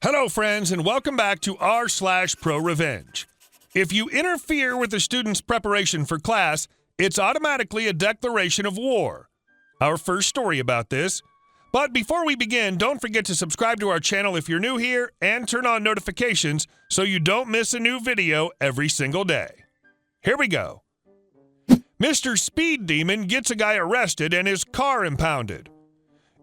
Hello, friends, and welcome back to r/ProRevenge. If you interfere with a student's preparation for class, it's automatically a declaration of war. Our first story about this. But before we begin, don't forget to subscribe to our channel if you're new here and turn on notifications so you don't miss a new video every single day. Here we go. Mr. Speed Demon gets a guy arrested and his car impounded.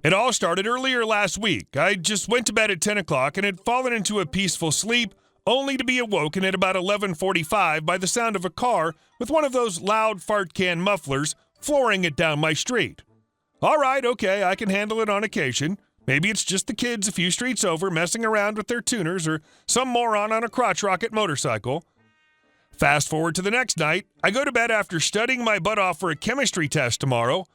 It all started earlier last week. I just went to bed at 10 o'clock and had fallen into a peaceful sleep, only to be awoken at about 11:45 by the sound of a car with one of those loud fart can mufflers flooring it down my street. All right, okay, I can handle it on occasion. Maybe it's just the kids a few streets over messing around with their tuners or some moron on a crotch rocket motorcycle. Fast forward to the next night. I go to bed after studying my butt off for a chemistry test tomorrow.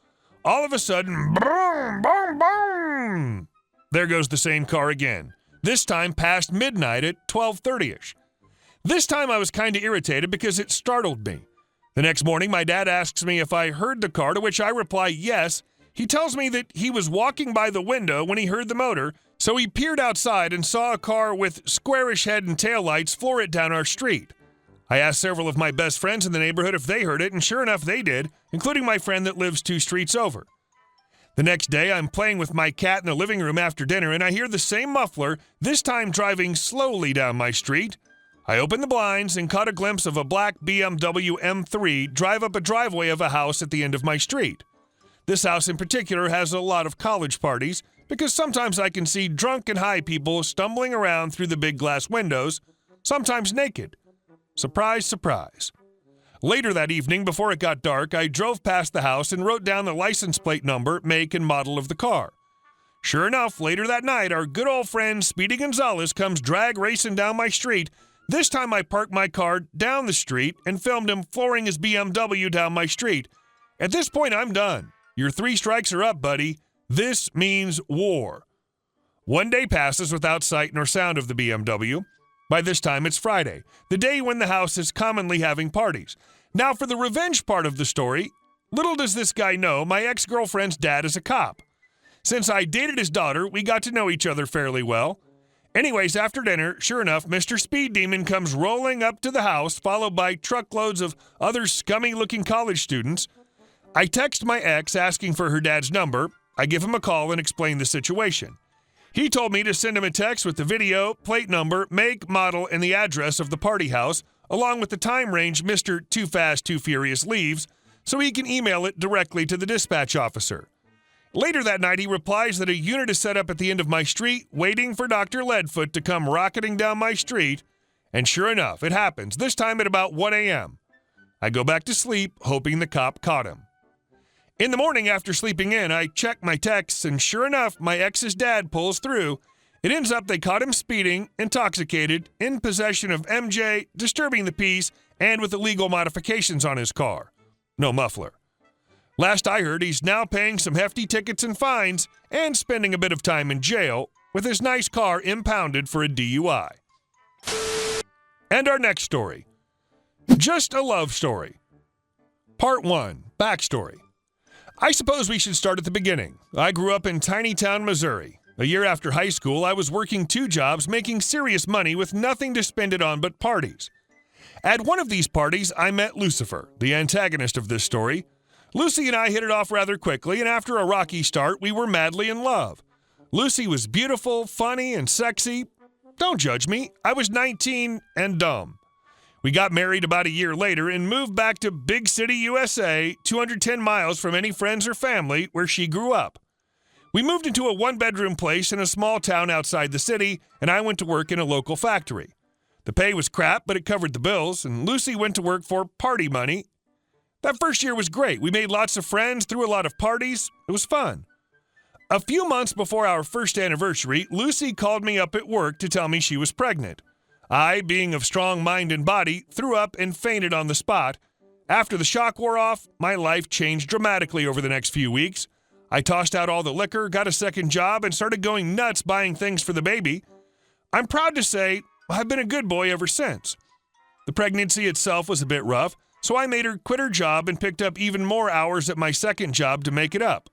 All of a sudden, boom, boom, boom! There goes the same car again, this time past midnight at 12:30ish. This time I was kind of irritated because it startled me. The next morning, my dad asks me if I heard the car, to which I reply yes. He tells me that he was walking by the window when he heard the motor, so he peered outside and saw a car with squarish head and taillights floor it down our street. I asked several of my best friends in the neighborhood if they heard it, and sure enough, they did, including my friend that lives 2 streets over. The next day, I'm playing with my cat in the living room after dinner, and I hear the same muffler, this time driving slowly down my street. I opened the blinds and caught a glimpse of a black BMW M3 drive up a driveway of a house at the end of my street. This house in particular has a lot of college parties, because sometimes I can see drunk and high people stumbling around through the big glass windows, sometimes naked. Surprise, surprise. Later that evening, before it got dark, I drove past the house and wrote down the license plate number, make, and model of the car. Sure enough, later that night, our good old friend Speedy Gonzalez comes drag racing down my street. This time I parked my car down the street and filmed him flooring his BMW down my street. At this point, I'm done. Your 3 strikes are up, buddy. This means war. 1 day passes without sight nor sound of the BMW. By this time, it's Friday, the day when the house is commonly having parties. Now, for the revenge part of the story, little does this guy know, my ex-girlfriend's dad is a cop. Since I dated his daughter, we got to know each other fairly well. Anyways, after dinner, sure enough, Mr. Speed Demon comes rolling up to the house, followed by truckloads of other scummy-looking college students. I text my ex asking for her dad's number. I give him a call and explain the situation. He told me to send him a text with the video, plate number, make, model, and the address of the party house, along with the time range Mr. Too Fast, Too Furious leaves, so he can email it directly to the dispatch officer. Later that night, he replies that a unit is set up at the end of my street, waiting for Dr. Leadfoot to come rocketing down my street, and sure enough, it happens, this time at about 1 a.m. I go back to sleep, hoping the cop caught him. In the morning after sleeping in, I check my texts, and sure enough, my ex's dad pulls through. It ends up they caught him speeding, intoxicated, in possession of MJ, disturbing the peace, and with illegal modifications on his car. No muffler. Last I heard, he's now paying some hefty tickets and fines and spending a bit of time in jail with his nice car impounded for a DUI. And our next story. Just a love story. Part 1. Backstory. I suppose we should start at the beginning. I grew up in tiny town, Missouri. A year after high school, I was working 2 jobs, making serious money with nothing to spend it on but parties. At one of these parties, I met Lucifer, the antagonist of this story. Lucy and I hit it off rather quickly, and after a rocky start, we were madly in love. Lucy was beautiful, funny, and sexy. Don't judge me. I was 19 and dumb. We got married about a year later and moved back to Big City, USA, 210 miles from any friends or family where she grew up. We moved into a 1-bedroom place in a small town outside the city, and I went to work in a local factory. The pay was crap, but it covered the bills, and Lucy went to work for party money. That first year was great. We made lots of friends, threw a lot of parties. It was fun. A few months before our first anniversary, Lucy called me up at work to tell me she was pregnant. I, being of strong mind and body, threw up and fainted on the spot. After the shock wore off, my life changed dramatically over the next few weeks. I tossed out all the liquor, got a second job, and started going nuts buying things for the baby. I'm proud to say I've been a good boy ever since. The pregnancy itself was a bit rough, so I made her quit her job and picked up even more hours at my second job to make it up.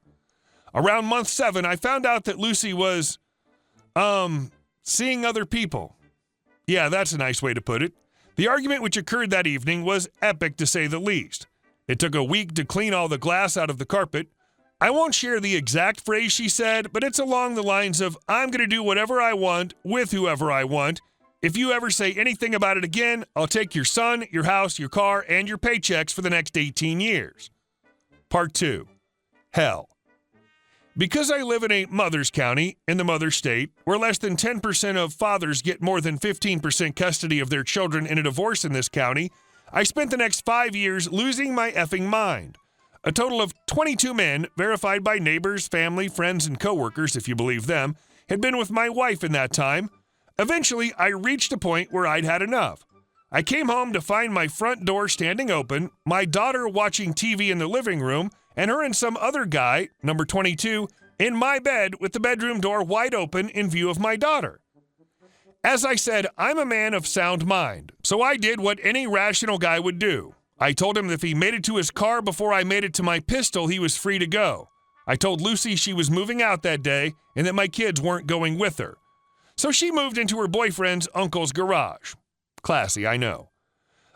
Around month 7, I found out that Lucy was, seeing other people. Yeah, that's a nice way to put it. The argument which occurred that evening was epic to say the least. It took a week to clean all the glass out of the carpet. I won't share the exact phrase she said, but it's along the lines of, I'm going to do whatever I want with whoever I want. If you ever say anything about it again, I'll take your son, your house, your car, and your paychecks for the next 18 years. Part 2. Hell. Because I live in a mother's county, in the mother state, where less than 10% of fathers get more than 15% custody of their children in a divorce in this county, I spent the next 5 years losing my effing mind. A total of 22 men, verified by neighbors, family, friends, and coworkers, if you believe them, had been with my wife in that time. Eventually, I reached a point where I'd had enough. I came home to find my front door standing open, my daughter watching TV in the living room, and her and some other guy, number 22, in my bed with the bedroom door wide open in view of my daughter. As I said, I'm a man of sound mind, so I did what any rational guy would do. I told him that if he made it to his car before I made it to my pistol, he was free to go. I told Lucy she was moving out that day and that my kids weren't going with her. So she moved into her boyfriend's uncle's garage. Classy, I know.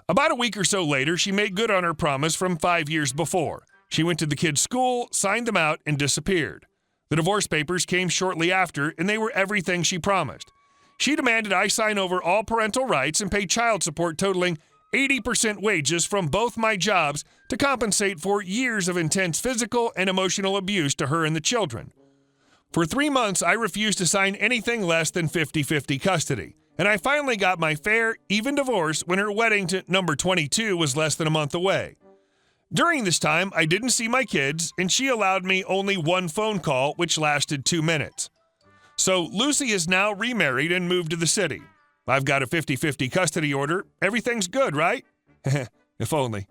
About a week or so later, she made good on her promise from 5 years before. She went to the kids' school, signed them out, and disappeared. The divorce papers came shortly after, and they were everything she promised. She demanded I sign over all parental rights and pay child support totaling 80% wages from both my jobs to compensate for years of intense physical and emotional abuse to her and the children. For 3 months, I refused to sign anything less than 50-50 custody, and I finally got my fair, even divorce when her wedding to number 22 was less than a month away. During this time, I didn't see my kids, and she allowed me only one phone call, which lasted 2 minutes. So Lucy is now remarried and moved to the city. I've got a 50-50 custody order. Everything's good, right? If only.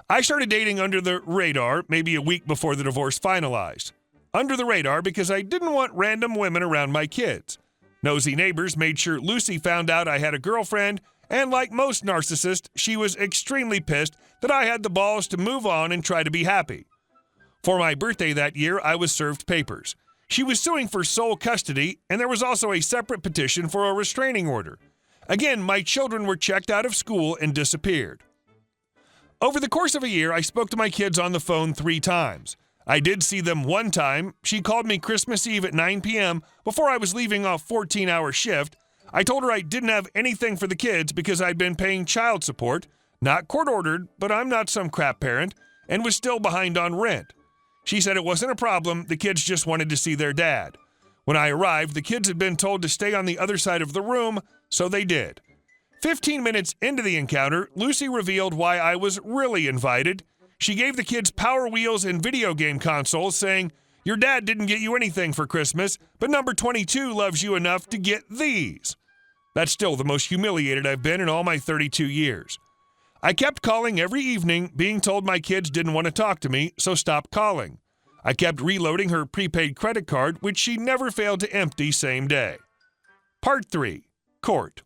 I started dating under the radar maybe a week before the divorce finalized. Under the radar because I didn't want random women around my kids. Nosy neighbors made sure Lucy found out I had a girlfriend, and like most narcissists, she was extremely pissed that I had the balls to move on and try to be happy. For my birthday that year, I was served papers. She was suing for sole custody, and there was also a separate petition for a restraining order. Again, my children were checked out of school and disappeared. Over the course of a year, I spoke to my kids on the phone 3 times. I did see them one time. She called me Christmas Eve at 9 p.m. before I was leaving off 14-hour shift. I told her I didn't have anything for the kids because I'd been paying child support, not court-ordered, but I'm not some crap parent, and was still behind on rent. She said it wasn't a problem, the kids just wanted to see their dad. When I arrived, the kids had been told to stay on the other side of the room, so they did. 15 minutes into the encounter, Lucy revealed why I was really invited. She gave the kids Power Wheels and video game consoles, saying, "Your dad didn't get you anything for Christmas, but number 22 loves you enough to get these." That's still the most humiliated I've been in all my 32 years. I kept calling every evening, being told my kids didn't want to talk to me, so stopped calling. I kept reloading her prepaid credit card, which she never failed to empty same day. Part 3. Court.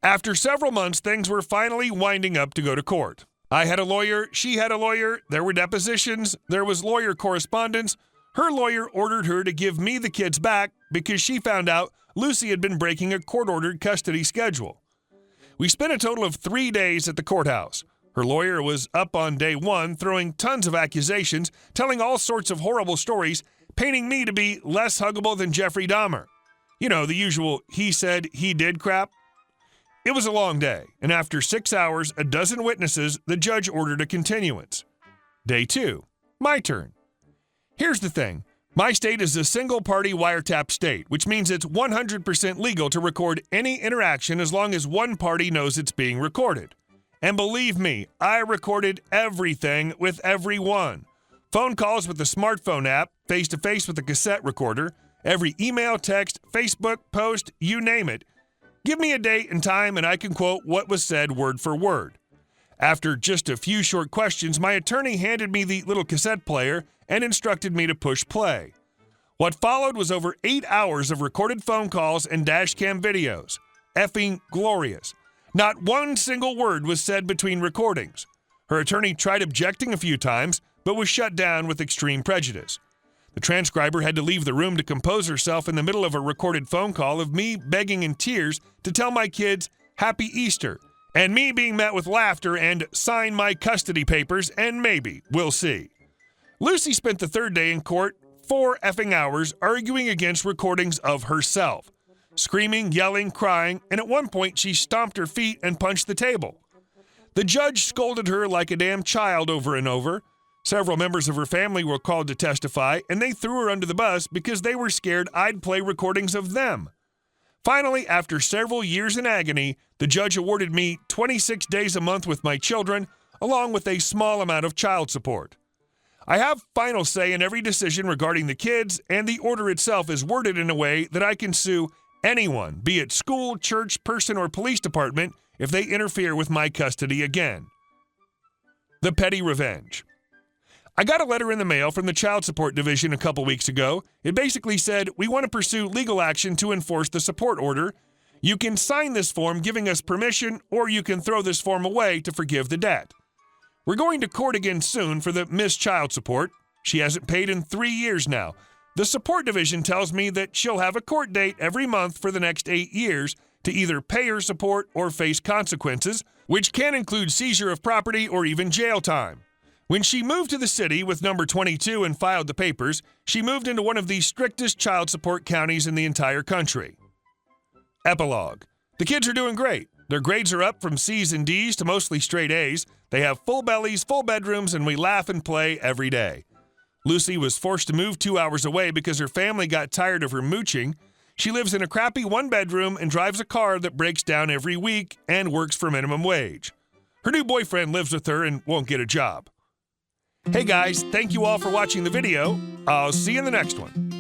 After several months, things were finally winding up to go to court. I had a lawyer, she had a lawyer, there were depositions, there was lawyer correspondence. Her lawyer ordered her to give me the kids back because she found out Lucy had been breaking a court-ordered custody schedule. We spent a total of 3 days at the courthouse. Her lawyer was up on day 1, throwing tons of accusations, telling all sorts of horrible stories, painting me to be less huggable than Jeffrey Dahmer. You know, the usual he said, he did crap. It was a long day, and after 6 hours, a dozen witnesses, the judge ordered a continuance. Day 2. My turn. Here's the thing. My state is a single-party wiretap state, which means it's 100% legal to record any interaction as long as one party knows it's being recorded. And believe me, I recorded everything with everyone. Phone calls with the smartphone app, face-to-face with a cassette recorder, every email, text, Facebook post, you name it. Give me a date and time and I can quote what was said word for word. After just a few short questions, my attorney handed me the little cassette player and instructed me to push play. What followed was over 8 hours of recorded phone calls and dashcam videos. Effing glorious. Not one single word was said between recordings. Her attorney tried objecting a few times, but was shut down with extreme prejudice. The transcriber had to leave the room to compose herself in the middle of a recorded phone call of me begging in tears to tell my kids Happy Easter, and me being met with laughter and sign my custody papers and maybe we'll see. Lucy spent the third day in court 4 effing hours arguing against recordings of herself, screaming, yelling, crying, and at one point she stomped her feet and punched the table. The judge scolded her like a damn child over and over. Several members of her family were called to testify, and they threw her under the bus because they were scared I'd play recordings of them. Finally, after several years in agony, the judge awarded me 26 days a month with my children, along with a small amount of child support. I have final say in every decision regarding the kids, and the order itself is worded in a way that I can sue anyone, be it school, church, person, or police department, if they interfere with my custody again. The petty revenge. I got a letter in the mail from the Child Support Division a couple weeks ago. It basically said, we want to pursue legal action to enforce the support order. You can sign this form giving us permission, or you can throw this form away to forgive the debt. We're going to court again soon for the missed child support. She hasn't paid in 3 years now. The support division tells me that she'll have a court date every month for the next 8 years to either pay her support or face consequences, which can include seizure of property or even jail time. When she moved to the city with number 22 and filed the papers, she moved into one of the strictest child support counties in the entire country. Epilogue. The kids are doing great. Their grades are up from C's and D's to mostly straight A's. They have full bellies, full bedrooms, and we laugh and play every day. Lucy was forced to move 2 hours away because her family got tired of her mooching. She lives in a crappy 1-bedroom and drives a car that breaks down every week and works for minimum wage. Her new boyfriend lives with her and won't get a job. Hey guys, thank you all for watching the video. I'll see you in the next one.